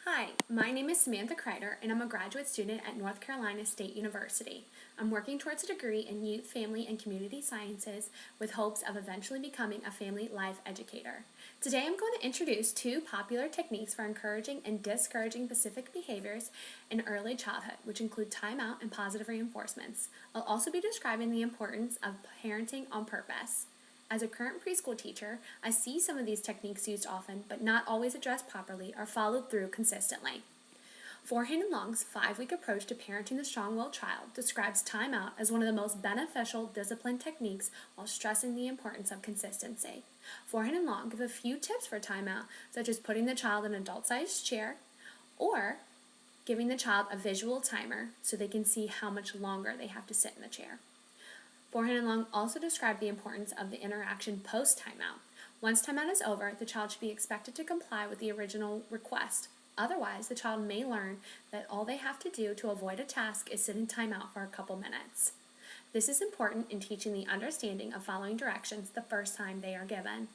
Hi, my name is Samantha Kreider, and I'm a graduate student at North Carolina State University. I'm working towards a degree in Youth, Family, and Community Sciences with hopes of eventually becoming a family life educator. Today I'm going to introduce two popular techniques for encouraging and discouraging specific behaviors in early childhood, which include timeout and positive reinforcements. I'll also be describing the importance of parenting on purpose. As a current preschool teacher, I see some of these techniques used often, but not always addressed properly or followed through consistently. Forehand and Long's 5-week approach to parenting the strong-willed child describes timeout as one of the most beneficial discipline techniques while stressing the importance of consistency. Forehand and Long give a few tips for timeout, such as putting the child in an adult-sized chair or giving the child a visual timer so they can see how much longer they have to sit in the chair. Forehand and Long also describe the importance of the interaction post-timeout. Once timeout is over, the child should be expected to comply with the original request. Otherwise, the child may learn that all they have to do to avoid a task is sit in timeout for a couple minutes. This is important in teaching the understanding of following directions the first time they are given.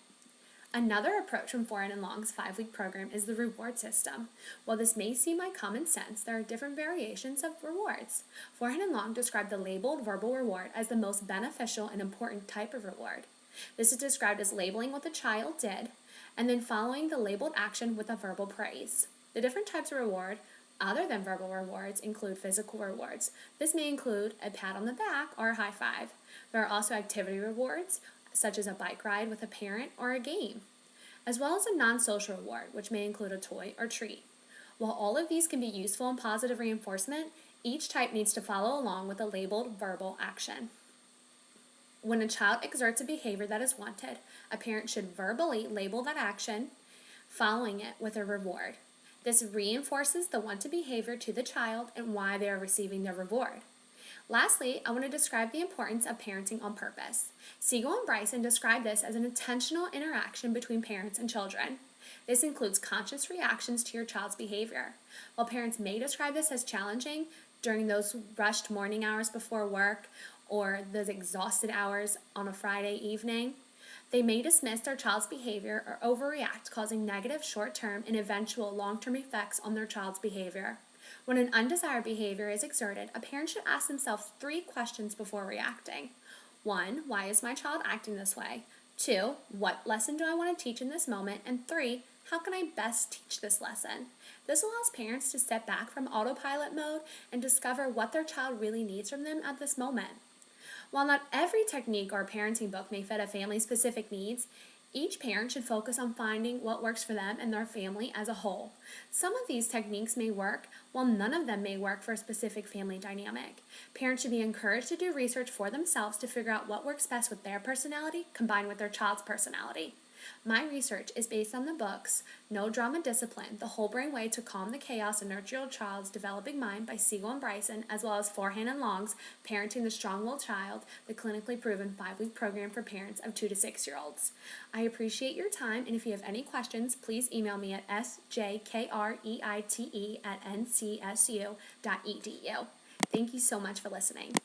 Another approach from Forehand and Long's 5-week program is the reward system. While this may seem like common sense, there are different variations of rewards. Forehand and Long describe the labeled verbal reward as the most beneficial and important type of reward. This is described as labeling what the child did and then following the labeled action with a verbal praise. The different types of reward other than verbal rewards include physical rewards. This may include a pat on the back or a high five. There are also activity rewards, such as a bike ride with a parent or a game, as well as a non-social reward, which may include a toy or treat. While all of these can be useful in positive reinforcement, each type needs to follow along with a labeled verbal action. When a child exerts a behavior that is wanted, a parent should verbally label that action, following it with a reward. This reinforces the wanted behavior to the child and why they are receiving the reward. Lastly, I want to describe the importance of parenting on purpose. Siegel and Bryson describe this as an intentional interaction between parents and children. This includes conscious reactions to your child's behavior. While parents may describe this as challenging during those rushed morning hours before work or those exhausted hours on a Friday evening, they may dismiss their child's behavior or overreact, causing negative short-term and eventual long-term effects on their child's behavior. When an undesired behavior is exerted, a parent should ask themselves 3 questions before reacting. 1, why is my child acting this way? 2, what lesson do I want to teach in this moment? And 3, how can I best teach this lesson? This allows parents to step back from autopilot mode and discover what their child really needs from them at this moment. While not every technique or parenting book may fit a family's specific needs, each parent should focus on finding what works for them and their family as a whole. Some of these techniques may work, while none of them may work for a specific family dynamic. Parents should be encouraged to do research for themselves to figure out what works best with their personality combined with their child's personality. My research is based on the books No Drama Discipline, The Whole Brain Way to Calm the Chaos and Nurture Your Child's Developing Mind by Siegel and Bryson, as well as Forehand and Long's Parenting the Strong-Willed Child, the clinically proven 5-week program for parents of 2 to 6-year-olds. I appreciate your time, and if you have any questions, please email me at sjkreite@ncsu.edu. Thank you so much for listening.